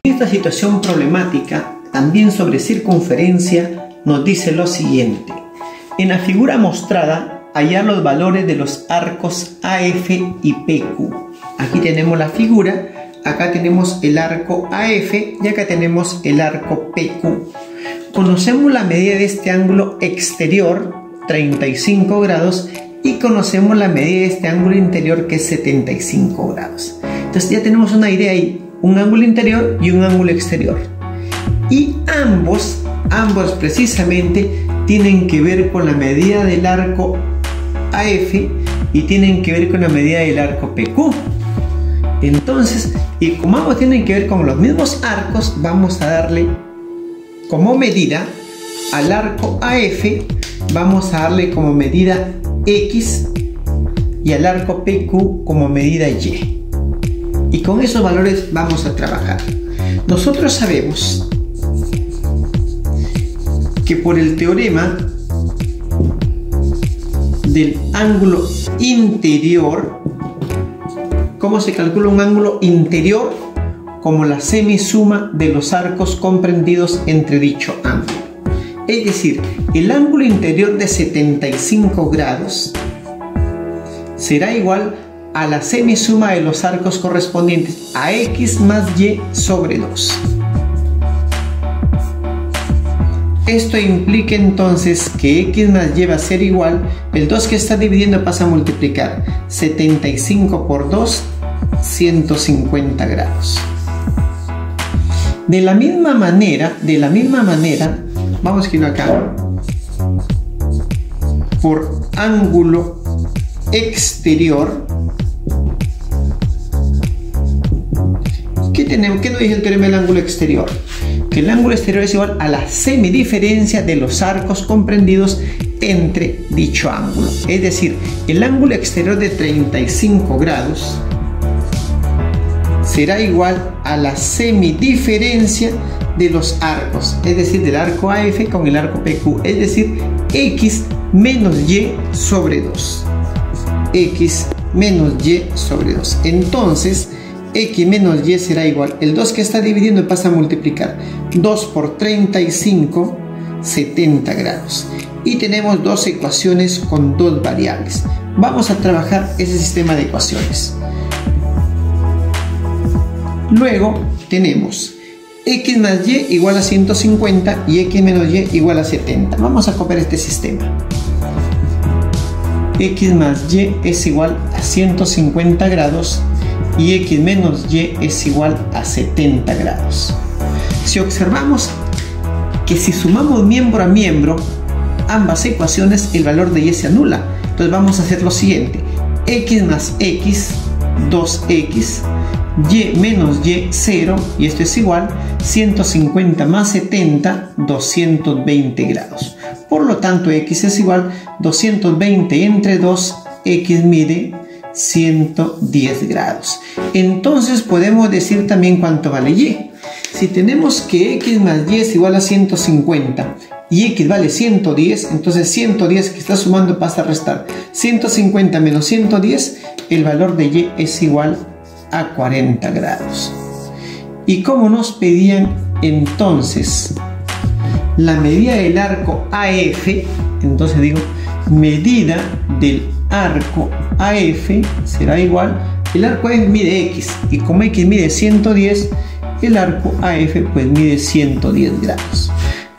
Esta situación problemática, también sobre circunferencia, nos dice lo siguiente. En la figura mostrada, hallar los valores de los arcos AF y PQ. Aquí tenemos la figura, acá tenemos el arco AF y acá tenemos el arco PQ. Conocemos la medida de este ángulo exterior, 35 grados, y conocemos la medida de este ángulo interior, que es 75 grados. Entonces ya tenemos una idea ahí, un ángulo interior y un ángulo exterior. Y ambos precisamente tienen que ver con la medida del arco AF y tienen que ver con la medida del arco PQ. Entonces, y como ambos tienen que ver con los mismos arcos, vamos a darle como medida al arco AF, vamos a darle como medida X y al arco PQ como medida Y. Y con esos valores vamos a trabajar. Nosotros sabemos que por el teorema del ángulo interior, ¿cómo se calcula un ángulo interior? Como la semisuma de los arcos comprendidos entre dicho ángulo. Es decir, el ángulo interior de 75 grados será igual a la semisuma de los arcos correspondientes a X más Y sobre 2. Esto implica entonces que X más Y va a ser igual, el 2 que está dividiendo pasa a multiplicar, 75 por 2, 150 grados. De la misma manera, vamos a ir acá, por ángulo exterior, ¿qué nos dice el teorema del ángulo exterior? Que el ángulo exterior es igual a la semidiferencia de los arcos comprendidos entre dicho ángulo. Es decir, el ángulo exterior de 35 grados será igual a la semidiferencia de los arcos, es decir, del arco AF con el arco PQ, es decir, X menos Y sobre 2. X menos Y sobre 2. Entonces, X menos Y será igual, el 2 que está dividiendo pasa a multiplicar, 2 por 35, 70 grados. Y tenemos dos ecuaciones con dos variables. Vamos a trabajar ese sistema de ecuaciones. Luego tenemos X más Y igual a 150 y X menos Y igual a 70. Vamos a copiar este sistema. X más Y es igual a 150 grados y X menos Y es igual a 70 grados. Si observamos que si sumamos miembro a miembro ambas ecuaciones, el valor de Y se anula. Entonces vamos a hacer lo siguiente: X más X, 2X, Y menos Y, 0, y esto es igual 150 más 70, 220 grados. Por lo tanto, X es igual 220 entre 2, X mide 110 grados. Entonces podemos decir también cuánto vale Y. Si tenemos que X más Y es igual a 150 y X vale 110, entonces 110 que está sumando pasa a restar. 150 menos 110, el valor de Y es igual a 40 grados. Y como nos pedían entonces la medida del arco AF, entonces digo, medida del arco AF será igual, el arco AF mide X, y como X mide 110, el arco AF pues mide 110 grados.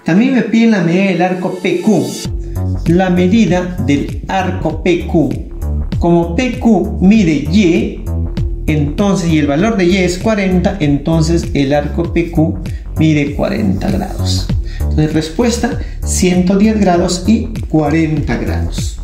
También me piden la medida del arco PQ. La medida del arco PQ, como PQ mide Y, entonces, y el valor de Y es 40, entonces el arco PQ mide 40 grados. Entonces, respuesta: 110 grados y 40 grados.